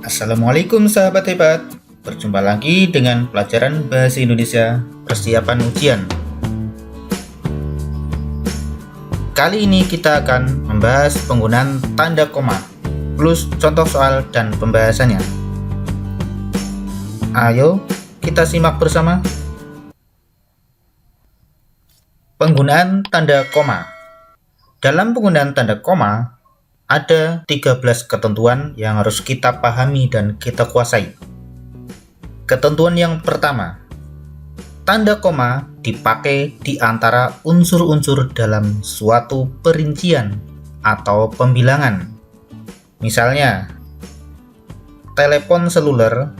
Assalamualaikum sahabat hebat. Berjumpa lagi dengan pelajaran Bahasa Indonesia persiapan ujian. Kali ini kita akan membahas penggunaan tanda koma plus contoh soal dan pembahasannya. Ayo kita simak bersama. Penggunaan tanda koma. Dalam penggunaan tanda koma ada 13 ketentuan yang harus kita pahami dan kita kuasai. Ketentuan yang pertama, tanda koma dipakai di antara unsur-unsur dalam suatu perincian atau pembilangan. Misalnya, telepon seluler,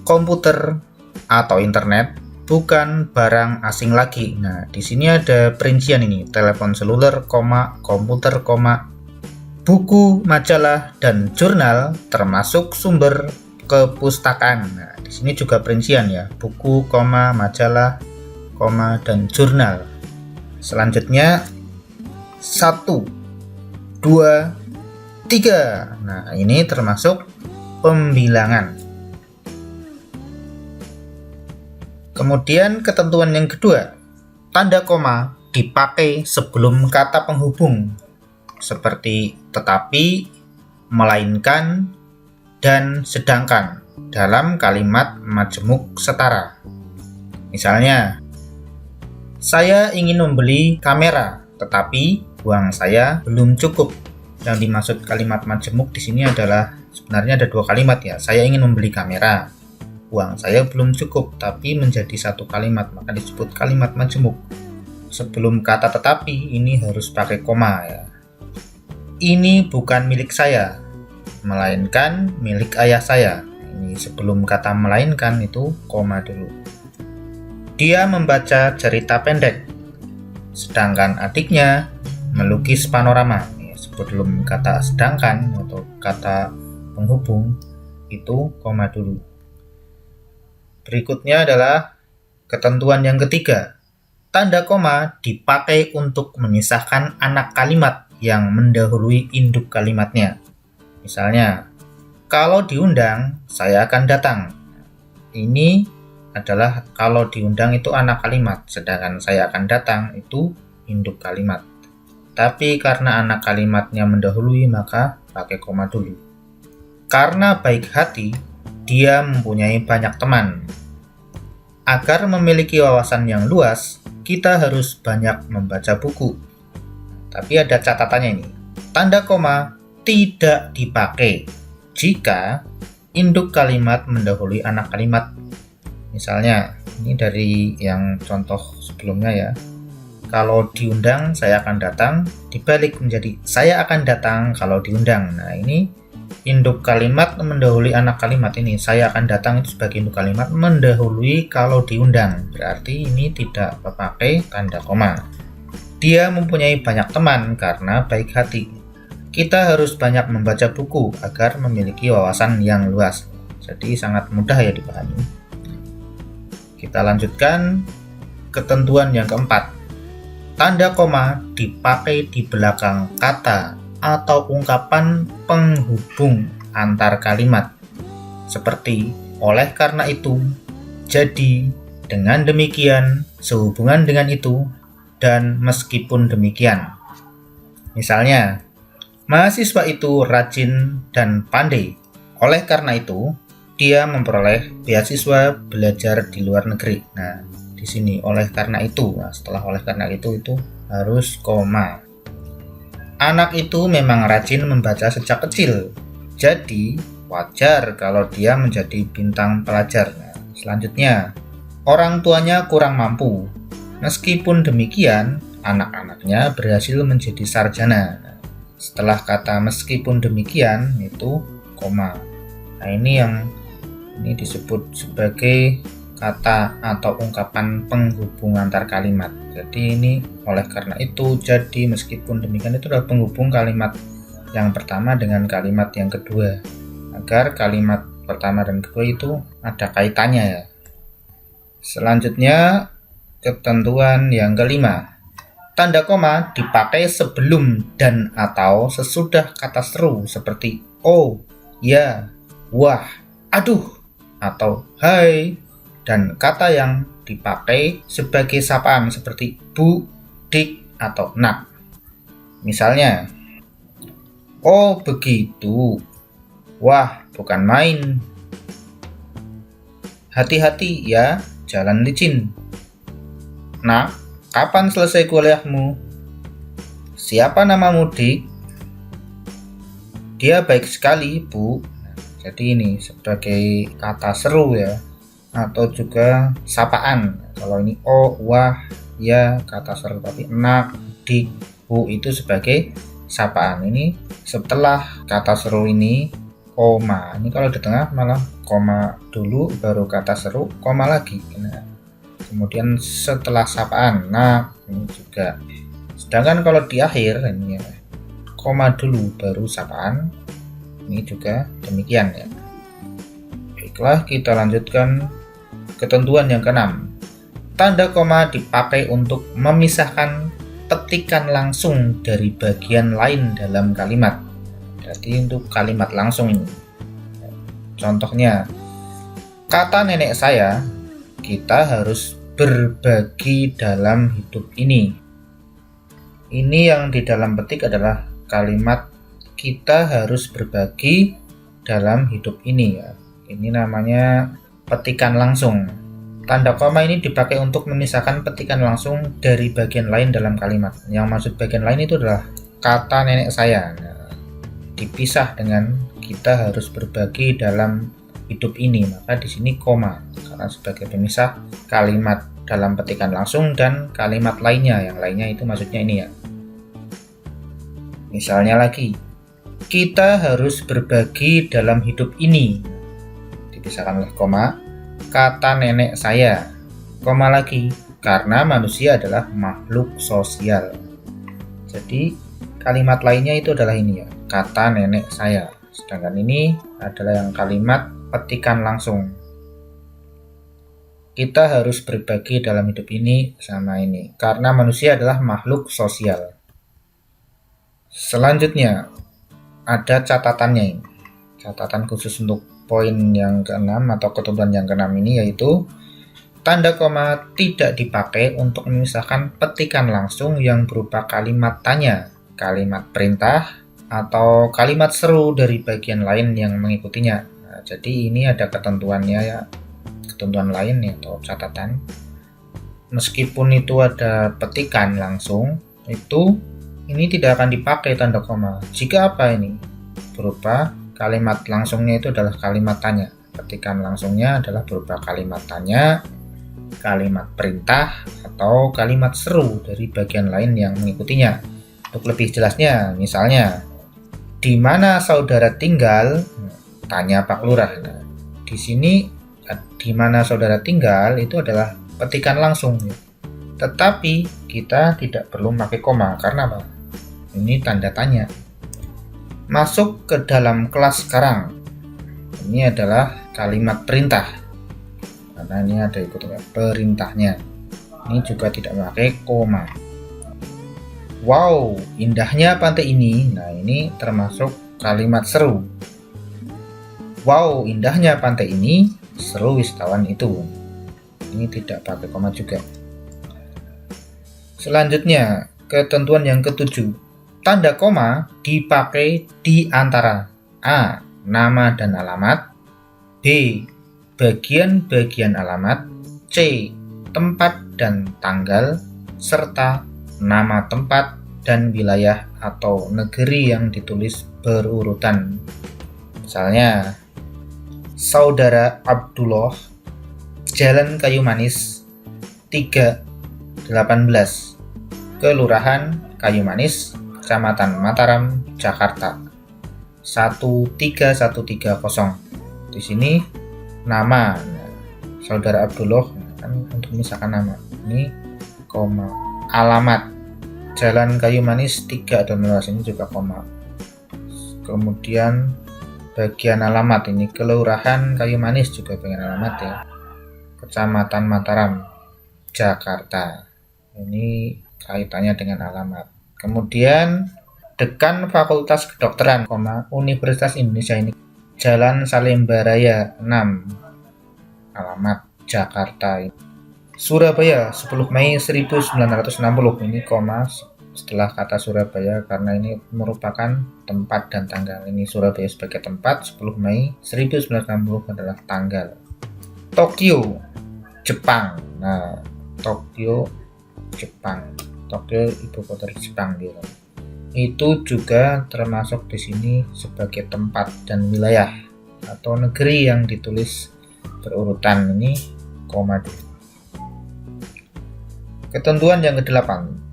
komputer, atau internet bukan barang asing lagi. Nah, di sini ada perincian ini, telepon seluler, komputer, buku, majalah, dan jurnal termasuk sumber kepustakaan. Nah, di sini juga perincian ya, buku, majalah, dan jurnal. Selanjutnya 1, 2, 3. Nah, ini termasuk pembilangan. Kemudian ketentuan yang kedua, tanda koma dipakai sebelum kata penghubung seperti tetapi, melainkan, dan sedangkan dalam kalimat majemuk setara. Misalnya, saya ingin membeli kamera, tetapi uang saya belum cukup. Yang dimaksud kalimat majemuk di sini adalah sebenarnya ada dua kalimat ya. Saya ingin membeli kamera, uang saya belum cukup, tapi menjadi satu kalimat, maka disebut kalimat majemuk. Sebelum kata tetapi ini harus pakai koma ya. Ini bukan milik saya, melainkan milik ayah saya. Ini sebelum kata melainkan itu koma dulu. Dia membaca cerita pendek, sedangkan adiknya melukis panorama. Sebelum kata sedangkan atau kata penghubung itu koma dulu. Berikutnya adalah ketentuan yang ketiga. Tanda koma dipakai untuk memisahkan anak kalimat yang mendahului induk kalimatnya. Misalnya, kalau diundang, saya akan datang. Ini adalah kalau diundang itu anak kalimat, sedangkan saya akan datang itu induk kalimat. Tapi karena anak kalimatnya mendahului, maka pakai koma dulu. Karena baik hati, dia mempunyai banyak teman. Agar memiliki wawasan yang luas, kita harus banyak membaca buku. Tapi ada catatannya ini. Tanda koma tidak dipakai jika induk kalimat mendahului anak kalimat. Misalnya, ini dari yang contoh sebelumnya ya. Kalau diundang, saya akan datang. Dibalik menjadi saya akan datang kalau diundang. Nah, ini induk kalimat mendahului anak kalimat ini. Saya akan datang itu sebagai induk kalimat mendahului kalau diundang. Berarti ini tidak memakai tanda koma. Dia mempunyai banyak teman karena baik hati. Kita harus banyak membaca buku agar memiliki wawasan yang luas. Jadi sangat mudah ya dipahami. Kita lanjutkan ketentuan yang keempat. Tanda koma dipakai di belakang kata atau ungkapan penghubung antar kalimat. Seperti oleh karena itu, jadi, dengan demikian, sehubungan dengan itu, dan meskipun demikian. Misalnya, mahasiswa itu rajin dan pandai. Oleh karena itu, dia memperoleh beasiswa belajar di luar negeri. Nah, di sini oleh karena itu. Nah, setelah oleh karena itu harus koma. Anak itu memang rajin membaca sejak kecil. Jadi, wajar kalau dia menjadi bintang pelajar. Nah, selanjutnya, orang tuanya kurang mampu. Meskipun demikian, anak-anaknya berhasil menjadi sarjana. Setelah kata meskipun demikian itu koma. Nah, ini disebut sebagai kata atau ungkapan penghubung antar kalimat. Jadi ini oleh karena itu, jadi, meskipun demikian itu adalah penghubung kalimat yang pertama dengan kalimat yang kedua. Agar kalimat pertama dan kedua itu ada kaitannya ya. Selanjutnya ketentuan yang kelima. Tanda koma dipakai sebelum dan atau sesudah kata seru seperti oh, ya, wah, aduh, atau hai, dan kata yang dipakai sebagai sapaan seperti bu, dik, atau nak. Misalnya, oh begitu, wah bukan main, hati-hati ya, jalan licin. Nak, kapan selesai kuliahmu? Siapa namamu, dik? Dia baik sekali, bu. Jadi ini sebagai kata seru ya, atau juga sapaan. Kalau ini oh, wah, ya kata seru, tapi nak, dik, bu itu sebagai sapaan. Ini setelah kata seru ini koma. Ini kalau di tengah malah koma dulu baru kata seru, koma lagi. Nah, kemudian setelah sapaan, nah ini juga. Sedangkan kalau di akhir ini ya, koma dulu baru sapaan. Ini juga demikian ya. Baiklah, kita lanjutkan ketentuan yang keenam. Tanda koma dipakai untuk memisahkan petikan langsung dari bagian lain dalam kalimat. Berarti untuk kalimat langsung ini. Contohnya, kata nenek saya, kita harus berbagi dalam hidup ini. Ini yang di dalam petik adalah kalimat kita harus berbagi dalam hidup ini ya. Ini namanya petikan langsung. Tanda koma ini dipakai untuk memisahkan petikan langsung dari bagian lain dalam kalimat. Yang maksud bagian lain itu adalah kata nenek saya. Nah, dipisah dengan kita harus berbagi dalam hidup ini, maka di sini koma karena sebagai pemisah kalimat dalam petikan langsung dan kalimat lainnya. Yang lainnya itu maksudnya ini ya. Misalnya lagi, kita harus berbagi dalam hidup ini. Dipisahkan oleh koma, kata nenek saya, koma lagi, karena manusia adalah makhluk sosial. Jadi kalimat lainnya itu adalah ini ya, kata nenek saya. Sedangkan ini adalah yang kalimat petikan langsung. Kita harus berbagi dalam hidup ini sama ini, karena manusia adalah makhluk sosial. Selanjutnya, ada catatannya ini. Catatan khusus untuk poin yang keenam atau ketentuan yang keenam ini yaitu tanda koma tidak dipakai untuk memisahkan petikan langsung yang berupa kalimat tanya, kalimat perintah, atau kalimat seru dari bagian lain yang mengikutinya. Nah, jadi ini ada ketentuannya ya, ketentuan lain ya, atau catatan. Meskipun itu ada petikan langsung, itu ini tidak akan dipakai tanda koma. Jika apa ini? Berupa kalimat langsungnya itu adalah kalimat tanya. Petikan langsungnya adalah berupa kalimat tanya, kalimat perintah, atau kalimat seru dari bagian lain yang mengikutinya. Untuk lebih jelasnya, misalnya, di mana saudara tinggal? Tanya Pak Lurah. Nah, di sini di mana saudara tinggal itu adalah petikan langsung. Tetapi kita tidak perlu pakai koma karena apa? Ini tanda tanya. Masuk ke dalam kelas sekarang. Ini adalah kalimat perintah. Karena ini ada ikutnya perintahnya. Ini juga tidak pakai koma. Wow, indahnya pantai ini. Nah, ini termasuk kalimat seru. Wow, indahnya pantai ini, seru wisatawan itu. Ini tidak pakai koma juga. Selanjutnya, ketentuan yang ketujuh. Tanda koma dipakai di antara A. Nama dan alamat, B. Bagian-bagian alamat, C. Tempat dan tanggal, serta nama tempat dan wilayah atau negeri yang ditulis berurutan. Misalnya, Saudara Abdullah, Jalan Kayu Manis 318, Kelurahan Kayu Manis, Kecamatan Mataram, Jakarta 13130. Di sini nama, Saudara Abdullah kan untuk misalkan nama. Ini koma. Alamat Jalan Kayu Manis 318, ini juga koma. Kemudian bagian alamat ini Kelurahan Kayu Manis juga bagian alamat ya. Kecamatan Mataram, Jakarta. Ini kaitannya dengan alamat. Kemudian Dekan Fakultas Kedokteran, Universitas Indonesia ini Jalan Salemba Raya 6, alamat Jakarta. Surabaya 10 Mei 1960, ini koma setelah kata Surabaya karena ini merupakan tempat dan tanggal. Ini Surabaya sebagai tempat, 10 Mei 1960 adalah tanggal. Tokyo, Jepang. Nah, Tokyo, Jepang. Tokyo ibu kota Jepang gitu. Itu juga termasuk di sini sebagai tempat dan wilayah atau negeri yang ditulis berurutan. Ini koma dulu. Ketentuan yang ke-8.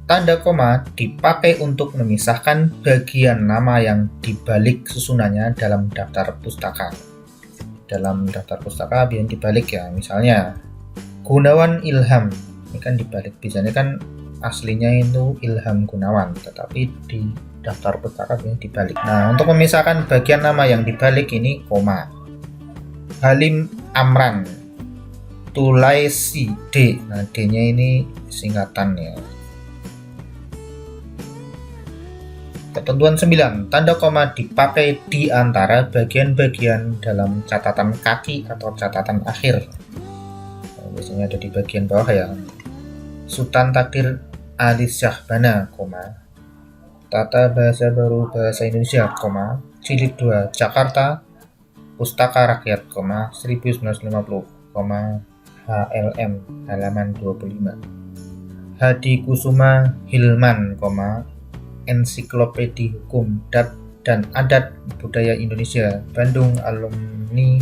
Tanda koma dipakai untuk memisahkan bagian nama yang dibalik susunannya dalam daftar pustaka. Dalam daftar pustaka biasanya dibalik ya. Misalnya Gunawan Ilham, ini kan dibalik. Biasanya kan aslinya itu Ilham Gunawan, tetapi di daftar pustaka biasanya dibalik. Nah, untuk memisahkan bagian nama yang dibalik ini koma. Halim Amran, Tulaisi D. Nah, D-nya ini singkatan ya. Ketentuan 9. Tanda koma dipakai di antara bagian-bagian dalam catatan kaki atau catatan akhir. Nah, biasanya ada di bagian bawah ya. Sultan Takdir Ali Syahbana, koma. Tata Bahasa Baru Bahasa Indonesia, koma. Jilid 2 Jakarta, Pustaka Rakyat, koma. 1950, koma. HLM halaman 25. Hadi Kusuma Hilman, Ensiklopedia Hukum dan Adat Budaya Indonesia, Bandung Alumni,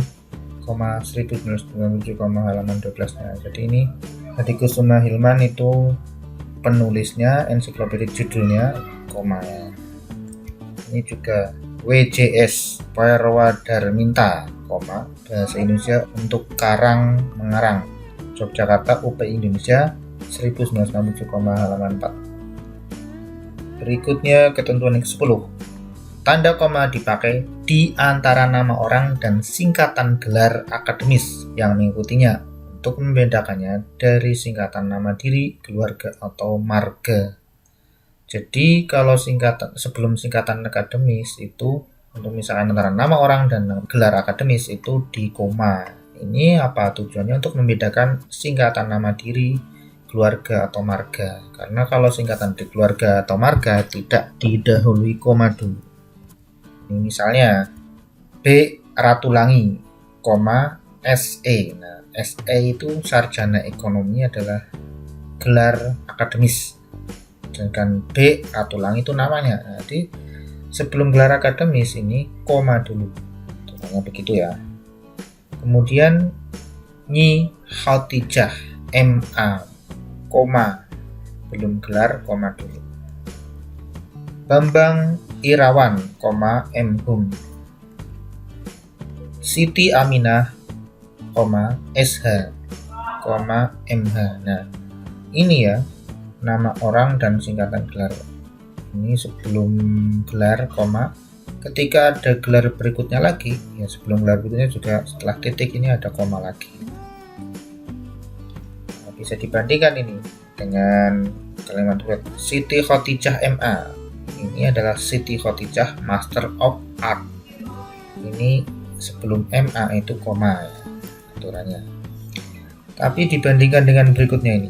1997, halaman 12. Nah, jadi ini Hadi Kusuma Hilman itu penulisnya, ensiklopedia judulnya, koma ya. Ini juga WJS Perwadarminta, Bahasa Indonesia untuk Karang Mengarang, Yogyakarta UPI Indonesia, 1967, halaman 4. Berikutnya ketentuan yang ke-10. Tanda koma dipakai di antara nama orang dan singkatan gelar akademis yang mengikutinya untuk membedakannya dari singkatan nama diri, keluarga, atau marga. Jadi kalau sebelum singkatan akademis itu, untuk misalkan antara nama orang dan gelar akademis itu di koma. Ini apa tujuannya? Untuk membedakan singkatan nama diri, keluarga, atau marga. Karena kalau singkatan di keluarga atau marga tidak didahului koma dulu. Ini misalnya B. Ratulangi, SE. Nah, SE itu sarjana ekonomi adalah gelar akademis. Sedangkan B. Ratulangi itu namanya. Jadi sebelum gelar akademis ini koma dulu. Contohnya begitu ya. Kemudian Nyi Khotijah MA, koma, belum gelar, koma dulu. Bambang Irawan, M.Hum. Siti Aminah, SH, MH. Nah, ini ya nama orang dan singkatan gelar. Ini sebelum gelar, koma. Ketika ada gelar berikutnya lagi, ya sebelum gelar berikutnya juga setelah titik ini ada koma lagi. Nah, bisa dibandingkan ini dengan kalimat Siti Khotijah MA. Ini adalah Siti Khotijah Master of Art. Ini sebelum MA itu koma ya, aturannya. Tapi dibandingkan dengan berikutnya ini,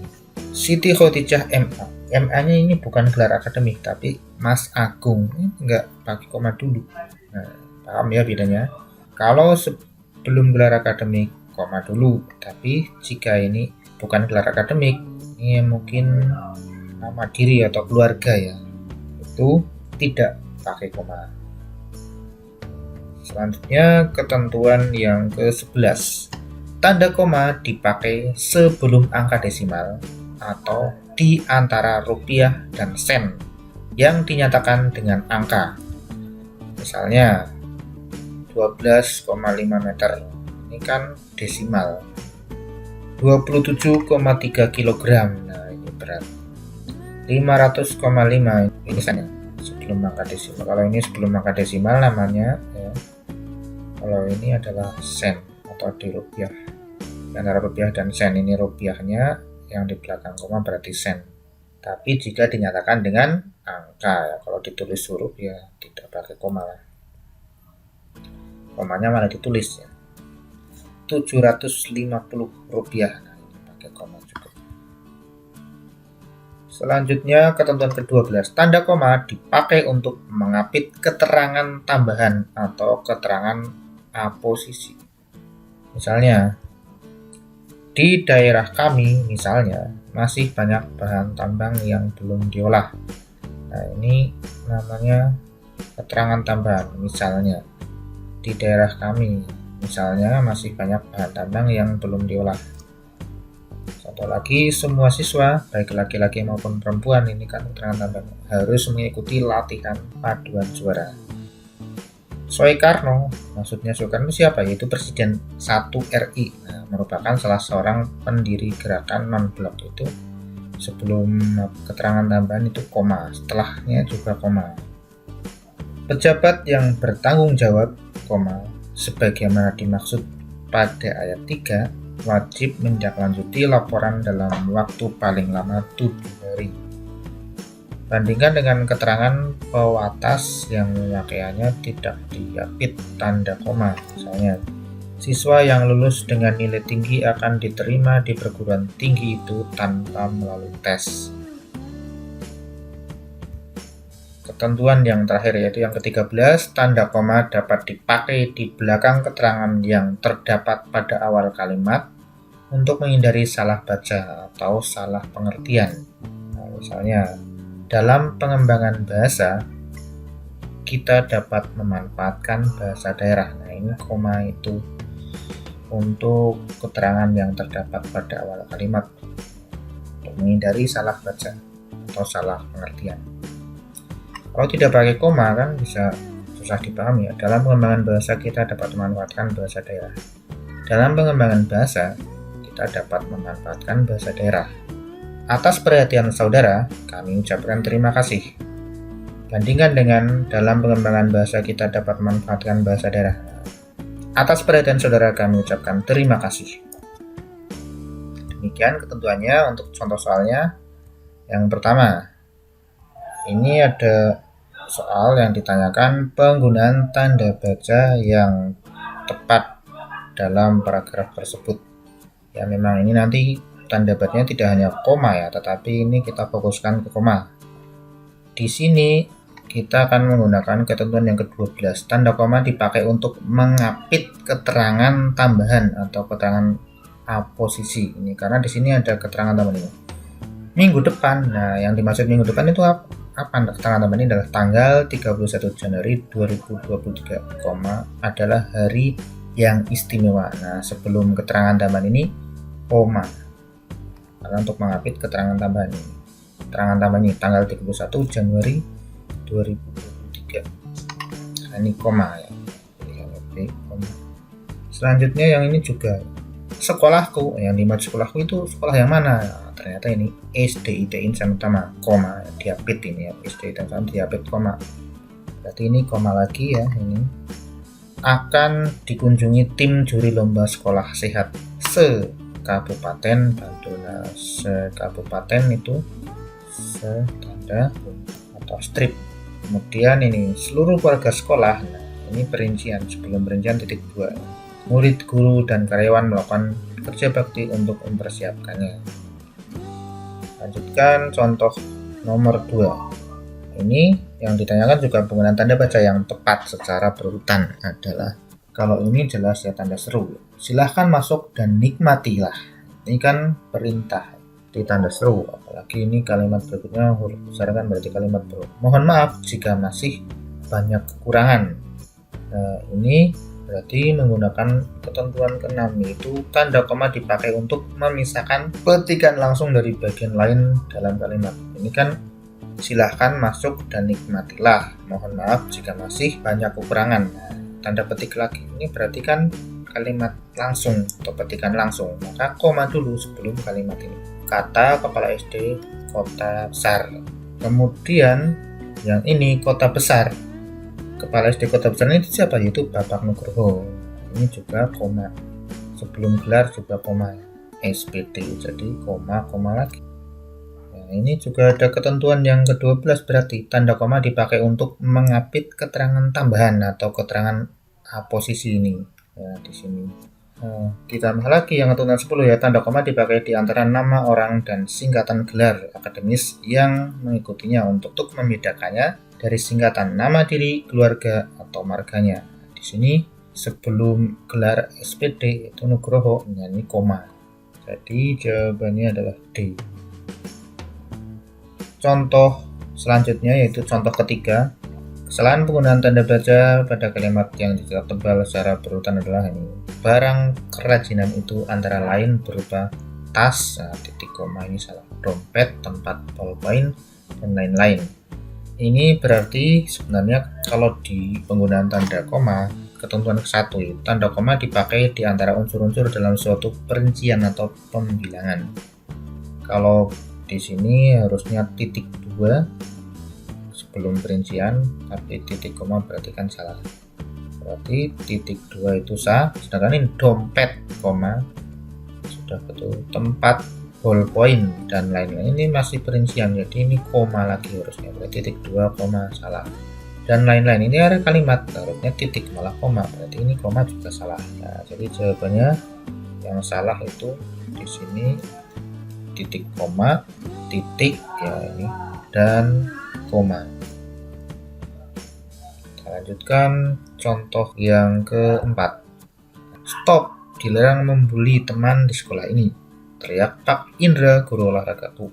Siti Khotijah MA. MA-nya ini bukan gelar akademik, tapi Mas Agung. Ini enggak pakai koma dulu. Nah, paham ya bedanya? Kalau sebelum gelar akademik, koma dulu. Tapi jika ini bukan gelar akademik, ini mungkin nama diri atau keluarga ya, itu tidak pakai koma. Selanjutnya ketentuan yang ke-11. Tanda koma dipakai sebelum angka desimal atau di antara rupiah dan sen yang dinyatakan dengan angka. Misalnya 12,5 meter. Ini kan desimal. 27,3 kg. Nah, ini berat. 500,5 ini sennya sebelum angka desimal. Kalau ini sebelum angka desimal namanya ya. Kalau ini adalah sen atau di rupiah. Antara rupiah dan sen, ini rupiahnya, yang di belakang koma berarti sen. Tapi jika dinyatakan dengan angka ya, kalau ditulis huruf ya tidak pakai koma lah. komanya malah ditulis ya. Rp750. Nah, ini pakai koma juga. Selanjutnya ketentuan ke-12, tanda koma dipakai untuk mengapit keterangan tambahan atau keterangan aposisi. Misalnya, di daerah kami misalnya masih banyak bahan tambang yang belum diolah. Nah, ini namanya keterangan tambahan. Misalnya, di daerah kami misalnya masih banyak bahan tambang yang belum diolah. Contoh lagi, semua siswa, baik laki-laki maupun perempuan, ini kan keterangan tambahan, harus mengikuti latihan paduan suara. Soekarno, maksudnya Soekarno siapa? Yaitu Presiden 1 RI. Nah, merupakan salah seorang pendiri gerakan non-blok itu. Sebelum keterangan tambahan itu koma, setelahnya juga koma. Pejabat yang bertanggung jawab, koma, sebagaimana dimaksud pada ayat 3, wajib menindaklanjuti laporan dalam waktu paling lama 7 hari. Bandingkan dengan keterangan pewatas yang pemakaiannya tidak diapit tanda koma. Misalnya, siswa yang lulus dengan nilai tinggi akan diterima di perguruan tinggi itu tanpa melalui tes. Ketentuan yang terakhir yaitu yang ke-13, tanda koma dapat dipakai di belakang keterangan yang terdapat pada awal kalimat untuk menghindari salah baca atau salah pengertian. Nah, misalnya, dalam pengembangan bahasa, kita dapat memanfaatkan bahasa daerah. Nah, ini koma itu untuk keterangan yang terdapat pada awal kalimat untuk menghindari salah baca atau salah pengertian. Kalau tidak pakai koma kan bisa susah dipahami ya. Dalam pengembangan bahasa kita dapat memanfaatkan bahasa daerah. Dalam pengembangan bahasa kita dapat memanfaatkan bahasa daerah. Atas perhatian saudara, kami ucapkan terima kasih. Bandingkan dengan dalam pengembangan bahasa kita dapat memanfaatkan bahasa daerah. Atas perhatian saudara kami ucapkan terima kasih. Demikian ketentuannya untuk contoh soalnya. Yang pertama, ini ada soal yang ditanyakan penggunaan tanda baca yang tepat dalam paragraf tersebut. Ya memang ini nanti tanda bacanya tidak hanya koma ya, tetapi ini kita fokuskan ke koma. Di sini kita akan menggunakan ketentuan yang ke-12. Tanda koma dipakai untuk mengapit keterangan tambahan atau keterangan aposisi. Ini karena di sini ada keterangan tambahan ini. Minggu depan. Nah, yang dimaksud minggu depan itu apa? Keterangan tambahan ini adalah tanggal 31 Januari 2023, adalah hari yang istimewa. Nah, sebelum keterangan tambahan ini koma. Karena untuk mengapit keterangan tambahan ini. Keterangan tambahan ini tanggal 31 Januari 2023. Nah, ini koma ya. Selanjutnya yang ini juga sekolahku. Yang dimaksud sekolahku itu sekolah yang mana? Nah, ternyata ini SDIT Insan Utama, koma, diapit ini ya. SDIT Insan diapit koma. Berarti ini koma lagi ya ini. Akan dikunjungi tim juri lomba sekolah sehat se-Kabupaten Bantul. Nah, se-Kabupaten itu setanda atau strip. Kemudian ini seluruh warga sekolah. Nah, ini perincian sebelum perincian titik 2. Murid, guru, dan karyawan melakukan kerja bakti untuk mempersiapkannya. Lanjutkan contoh nomor 2. Ini yang ditanyakan juga penggunaan tanda baca yang tepat secara berurutan adalah, kalau ini jelas ya tanda seru. Silahkan masuk dan nikmatilah. Ini kan perintah di tanda seru. Apalagi ini kalimat berikutnya huruf besar kan berarti kalimat baru. Mohon maaf jika masih banyak kekurangan. Nah, ini berarti menggunakan ketentuan ke-6 yaitu tanda koma dipakai untuk memisahkan petikan langsung dari bagian lain dalam kalimat. Ini kan silahkan masuk dan nikmatilah. Mohon maaf jika masih banyak kekurangan. Nah, tanda petik lagi ini berarti kan kalimat langsung atau petikan langsung. Maka koma dulu sebelum kalimat ini. Kata kepala SD kota besar. Kemudian yang ini kota besar. Kepala SD kota besar ini siapa? Yaitu Bapak Nugroho. Ini juga koma. Sebelum gelar juga koma. SPD. Jadi koma lagi. Nah, ini juga ada ketentuan yang ke-12 berarti tanda koma dipakai untuk mengapit keterangan tambahan atau keterangan posisi ini ya di sini. Ditambah lagi yang ketentuan 10 ya, tanda koma dipakai di antara nama orang dan singkatan gelar akademis yang mengikutinya untuk membedakannya dari singkatan nama diri, keluarga, atau marganya. Di sini sebelum gelar SPD itu Nugroho ini koma. Jadi jawabannya adalah D. Contoh selanjutnya yaitu contoh ketiga. Kesalahan penggunaan tanda baca pada kalimat yang dicetak tebal secara berurutan adalah ini. Barang kerajinan itu antara lain berupa tas, titik koma ini salah, dompet, tempat ballpoint, dan lain-lain. Ini berarti sebenarnya kalau di penggunaan tanda koma, ketentuan ke-1 tanda koma dipakai di antara unsur-unsur dalam suatu perincian atau pembilangan. Kalau di sini harusnya titik 2 sebelum perincian, tapi titik koma berarti kan salah. Berarti titik 2 itu sah, sedangkan ini dompet koma sudah betul, tempat ballpoint dan lain-lain ini masih perincian, jadi ini koma lagi harusnya, berarti titik 2 koma salah, dan lain-lain ini ada kalimat harusnya titik malah koma, berarti ini koma juga salah. Nah, jadi jawabannya yang salah itu di sini titik koma, titik ya ini, dan koma. Kita lanjutkan contoh yang keempat. Stop, dilarang membuli teman di sekolah ini, teriak Pak Indra, guru olahragaku.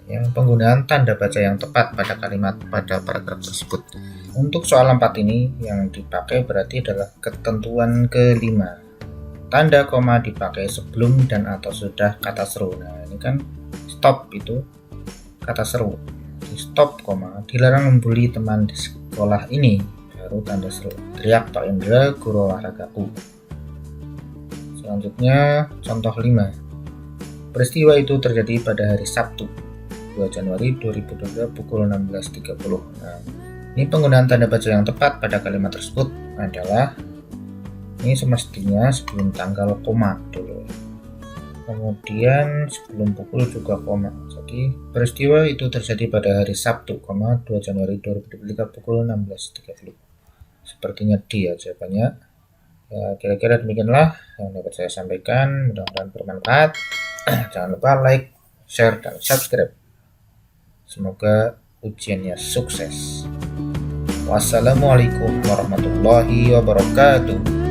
Yang penggunaan tanda baca yang tepat pada kalimat pada paragraf tersebut. Untuk soal 4 ini yang dipakai berarti adalah ketentuan kelima. Tanda koma dipakai sebelum dan atau sudah kata seru. Nah ini kan stop itu kata seru. Stop koma, dilarang membuli teman di sekolah ini, baru tanda seru, teriak Pak Indra, guru olahragaku. Selanjutnya contoh 5. Peristiwa itu terjadi pada hari Sabtu 2 Januari 2022 pukul 16.30. Nah, ini penggunaan tanda baca yang tepat pada kalimat tersebut adalah ini semestinya sebelum tanggal koma dulu, kemudian sebelum pukul juga koma. Jadi peristiwa itu terjadi pada hari Sabtu, 2 Januari 2023 pukul 16.30. Sepertinya D ya jawabannya. Ya, kira-kira demikianlah yang dapat saya sampaikan. Mudah-mudahan bermanfaat. Jangan lupa like, share, dan subscribe. Semoga ujiannya sukses. Wassalamualaikum warahmatullahi wabarakatuh.